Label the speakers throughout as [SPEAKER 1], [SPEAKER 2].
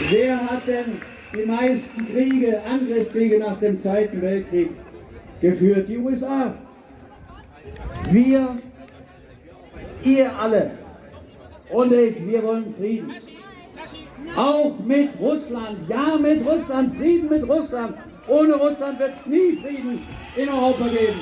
[SPEAKER 1] Wer hat denn die meisten Kriege, Angriffskriege nach dem Zweiten Weltkrieg geführt? Die USA. Wir, ihr alle und ich, wir wollen Frieden. Auch mit Russland. Ja, mit Russland. Frieden mit Russland. Ohne Russland wird es nie Frieden in Europa geben.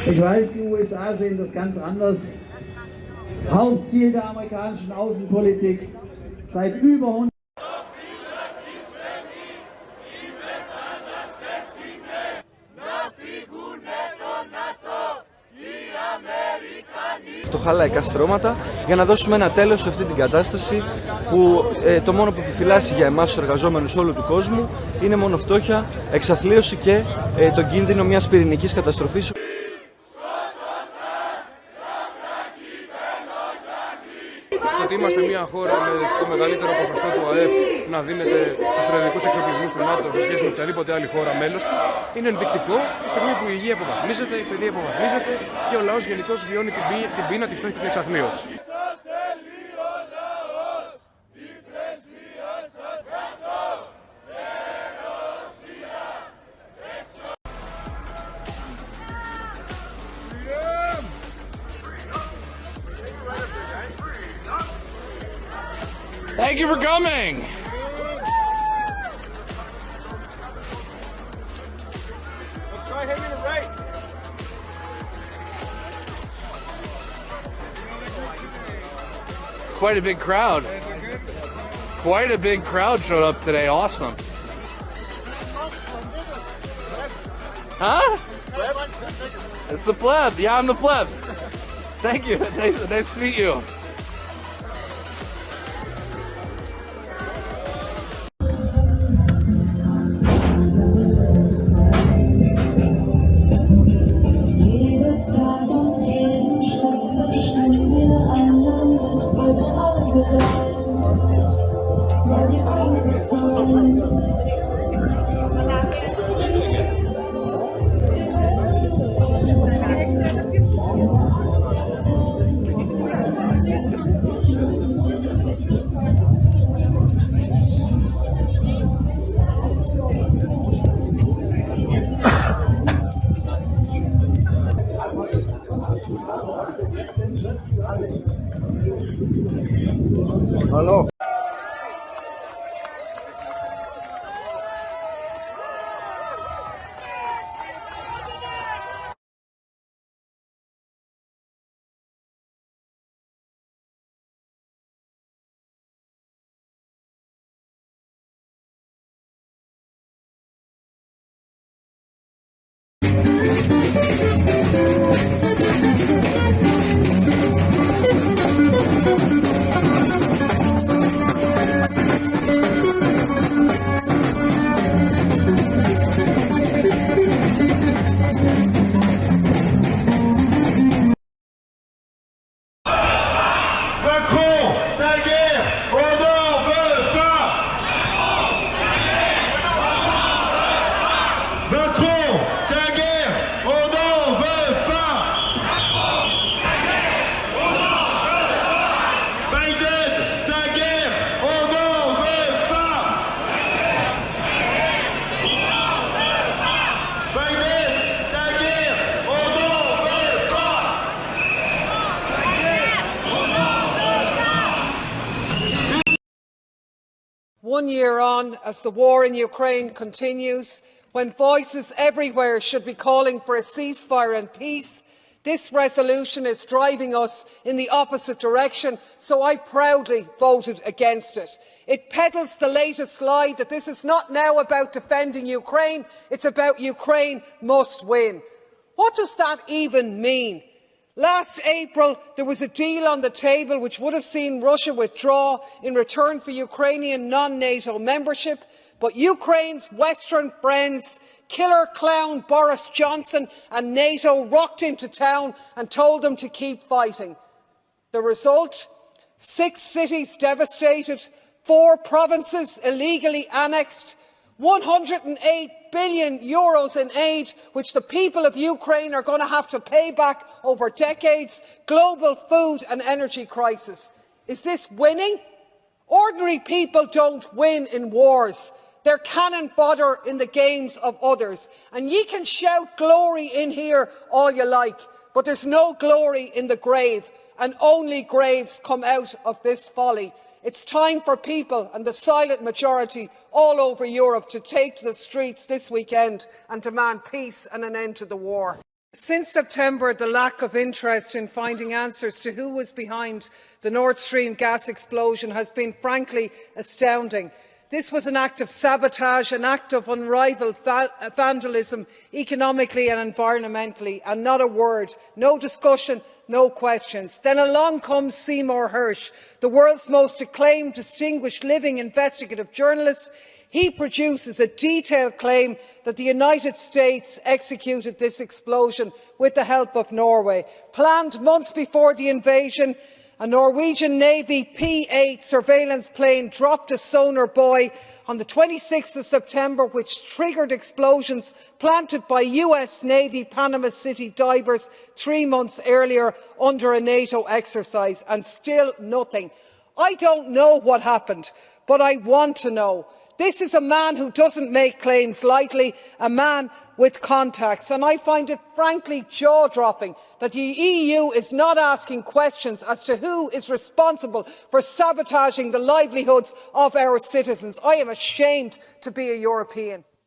[SPEAKER 1] Ich weiß, die USA sehen das ganz anders. Hauptziel der amerikanischen Außenpolitik seit über 100
[SPEAKER 2] χάλα εκαστρώματα για να δώσουμε ένα τέλος σε αυτή την κατάσταση που το μόνο που επιφυλάσσει για εμάς τους εργαζόμενους όλου του κόσμου είναι μόνο φτώχεια, εξαθλίωση και τον κίνδυνο μιας πυρηνικής καταστροφής.
[SPEAKER 3] Το ότι είμαστε μια χώρα με το μεγαλύτερο ποσοστό του ΑΕΠ να δίνεται στους στρατιωτικούς εξοπλισμούς του ΝΑΤΟ σε σχέση με οποιαδήποτε άλλη χώρα μέλος του είναι ενδεικτικό τη στιγμή που η υγεία υποβαθμίζεται, η παιδεία υποβαθμίζεται και ο λαός γενικώς βιώνει την πείνα, τη φτώχεια και την εξαθλίωση.
[SPEAKER 4] Thank you for coming.
[SPEAKER 3] Let's try hitting it right.
[SPEAKER 4] Quite a big crowd. Quite a big crowd showed up today. Awesome. Huh? It's the pleb. Yeah, I'm the pleb. Thank you. Nice to meet you.
[SPEAKER 2] Hello.
[SPEAKER 5] One year on, as the war in Ukraine continues, when voices everywhere should be calling for a ceasefire and peace, this resolution is driving us in the opposite direction, so I proudly voted against it. It peddles the latest lie that this is not now about defending Ukraine, it's about Ukraine must win. What does that even mean? Last April, there was a deal on the table which would have seen Russia withdraw in return for Ukrainian non-NATO membership, but Ukraine's Western friends, killer clown Boris Johnson and NATO rocked into town and told them to keep fighting. The result? 6 cities devastated, 4 provinces illegally annexed, 108 billion euros in aid, which the people of Ukraine are going to have to pay back over decades, global food and energy crisis. Is this winning? Ordinary people don't win in wars. They're cannon fodder in the games of others. And ye can shout glory in here all you like, but there's no glory in the grave, and only graves come out of this folly. It's time for people and the silent majority all over Europe to take to the streets this weekend and demand peace and an end to the war. Since September, the lack of interest in finding answers to who was behind the Nord Stream gas explosion has been frankly astounding. This was an act of sabotage, an act of unrivalled vandalism, economically and environmentally, and not a word, no discussion, no questions. Then along comes Seymour Hersh, the world's most acclaimed, distinguished living investigative journalist. He produces a detailed claim that the United States executed this explosion with the help of Norway. Planned months before the invasion, a Norwegian Navy P-8 surveillance plane dropped a sonar buoy on the 26th of September, which triggered explosions planted by US Navy Panama City divers 3 months earlier under a NATO exercise, and still nothing. I don't know what happened, but I want to know. This is a man who doesn't make claims lightly, a man with contacts, and I find it frankly jaw-dropping that the EU is not asking questions as to who is responsible for sabotaging the livelihoods of our citizens. I am ashamed to be a European.